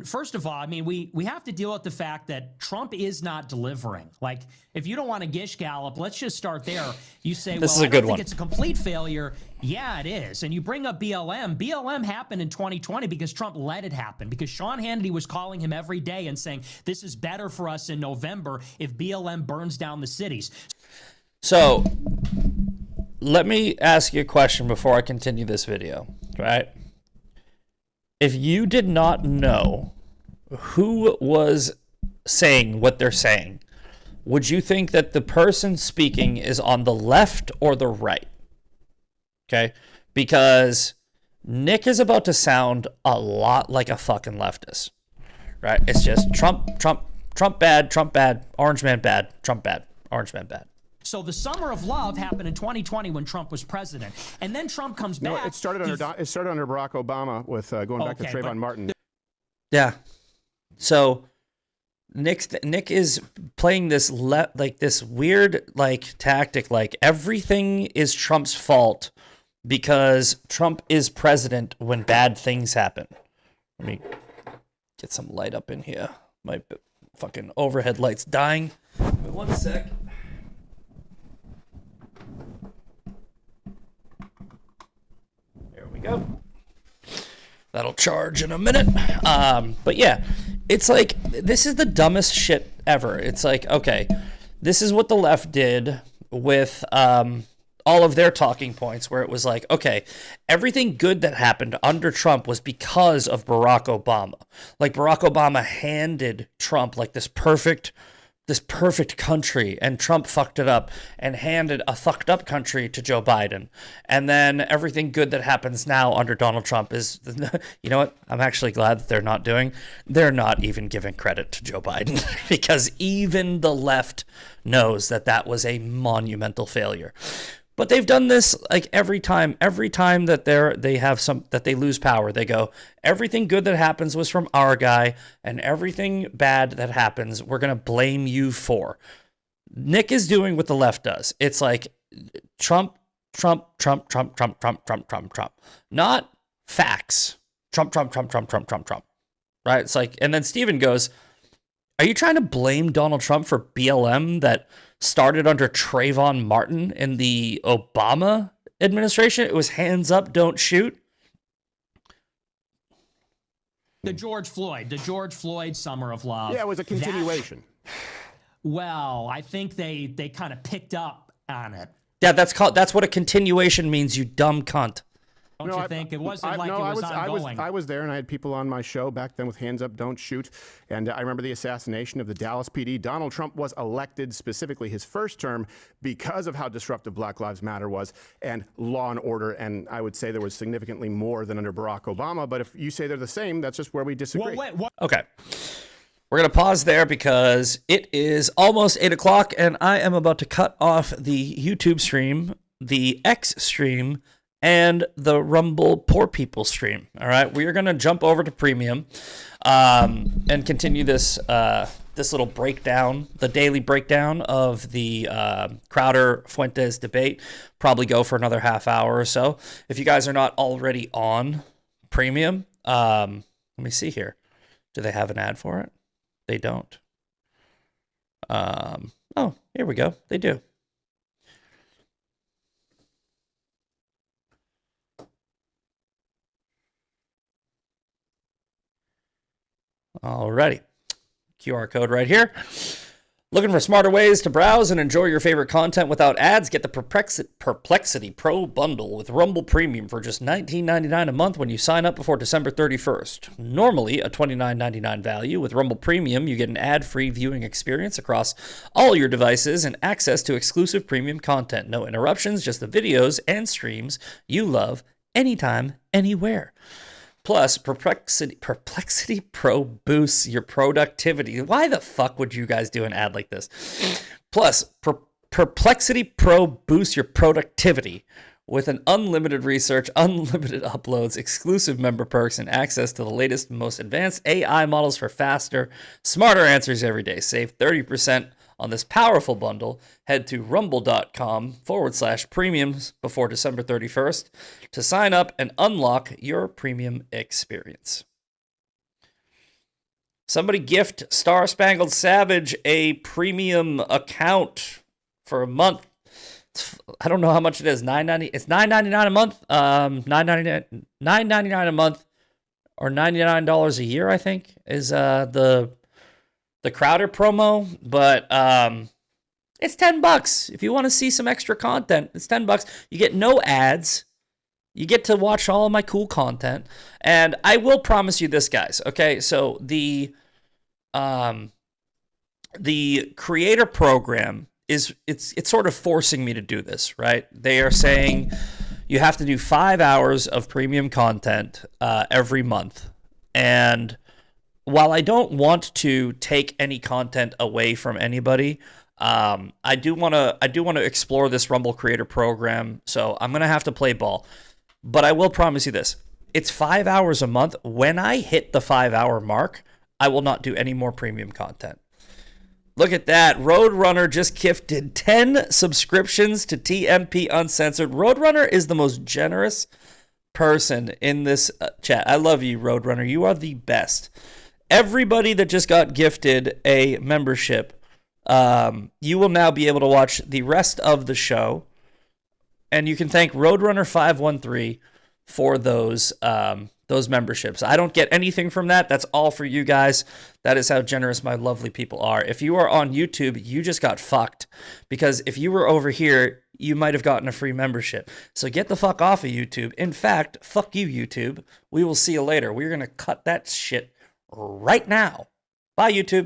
First of all, I mean, we have to deal with the fact that Trump is not delivering. Like, if you don't want to gish gallop, let's just start there. You say, this well, is a I good don't think one. it's a complete failure. Yeah, it is. And you bring up BLM. BLM happened in 2020 because Trump let it happen, because Sean Hannity was calling him every day and saying, this is better for us in November if BLM burns down the cities. So, let me ask you a question before I continue this video, right? If you did not know who was saying what they're saying, would you think that the person speaking is on the left or the right? Okay? Because Nick is about to sound a lot like a fucking leftist, right? It's just Trump bad, Orange man bad, Trump bad, Orange man bad. So the summer of love happened in 2020 when Trump was president. And then Trump comes back. No, it started under Barack Obama with going back to Trayvon Martin. Yeah. So Nick is playing this this weird tactic, like everything is Trump's fault because Trump is president when bad things happen. Let me get some light up in here. My fucking overhead light's dying. Wait 1 sec. There we go. That'll charge in a minute. But yeah, it's like, this is the dumbest shit ever. It's like, okay, this is what the left did with all of their talking points where it was like, okay, everything good that happened under Trump was because of Barack Obama. Like Barack Obama handed Trump like this perfect country, and Trump fucked it up and handed a fucked up country to Joe Biden. And then everything good that happens now under Donald Trump is, you know what? I'm actually glad that they're not even giving credit to Joe Biden because even the left knows that that was a monumental failure. But they've done this like every time that they lose power, they go, everything good that happens was from our guy, and everything bad that happens, we're going to blame you for. Nick is doing what the left does. It's like Trump, Trump, Trump, Trump, Trump, Trump, Trump, Trump, Trump. Not facts. Trump, Trump, Trump, Trump, Trump, Trump, Trump. Right? It's like, and then Steven goes, are you trying to blame Donald Trump for BLM that started under Trayvon Martin in the Obama administration? It was hands up, don't shoot. The George Floyd Summer of Love. Yeah, it was a continuation. Well, I think they kind of picked up on it. Yeah, that's what a continuation means, you dumb cunt. Don't you think? It wasn't like it was ongoing. I was there, and I had people on my show back then with Hands Up, Don't Shoot. And I remember the assassination of the Dallas PD. Donald Trump was elected, specifically his first term, because of how disruptive Black Lives Matter was and law and order. And I would say there was significantly more than under Barack Obama. But if you say they're the same, that's just where we disagree. Well, what? Okay. We're going to pause there because it is almost 8 o'clock, and I am about to cut off the YouTube stream, the X stream, and the Rumble Poor People stream. All right, we are going to jump over to Premium and continue this little breakdown, the daily breakdown of the Crowder-Fuentes debate. Probably go for another half hour or so. If you guys are not already on Premium, let me see here. Do they have an ad for it? They don't. Oh, here we go. They do. Alrighty. QR code right here. Looking for smarter ways to browse and enjoy your favorite content without ads? Get the Perplexity Pro bundle with Rumble Premium for just $19.99 a month when you sign up before December 31st. Normally a $29.99 value, with Rumble Premium you get an ad-free viewing experience across all your devices and access to exclusive premium content. No interruptions, just the videos and streams you love anytime, anywhere. Plus, Perplexity Pro boosts your productivity. Why the fuck would you guys do an ad like this? Plus, Perplexity Pro boosts your productivity with an unlimited research, unlimited uploads, exclusive member perks, and access to the latest and most advanced AI models for faster, smarter answers every day. Save 30% on this powerful bundle. Head to rumble.com/premiums before December 31st to sign up and unlock your premium experience. Somebody gift Star Spangled Savage a premium account for a month. I don't know how much it is. $9.90. It's $9.99 a month. $9.99 a month, or $99 a year, I think, is the Crowder promo. But it's $10 if you want to see some extra content. It's $10. You get no ads. You get to watch all of my cool content, and I will promise you this, guys. Okay, so the creator program is it's sort of forcing me to do this, right? They are saying you have to do 5 hours of premium content every month, and while I don't want to take any content away from anybody, I do want to explore this Rumble Creator Program. So I'm gonna have to play ball, but I will promise you this: it's 5 hours a month. When I hit the 5 hour mark, I will not do any more premium content. Look at that! Roadrunner just gifted 10 subscriptions to TMP Uncensored. Roadrunner is the most generous person in this chat. I love you, Roadrunner. You are the best. Everybody that just got gifted a membership, you will now be able to watch the rest of the show, and you can thank Roadrunner 513 for those those memberships. I don't get anything from that. That's all for you guys. That is how generous my lovely people are. If you are on YouTube, you just got fucked. Because if you were over here, you might have gotten a free membership. So get the fuck off of YouTube. In fact, fuck you, YouTube. We will see you later. We're going to cut that shit right now. Bye, YouTube.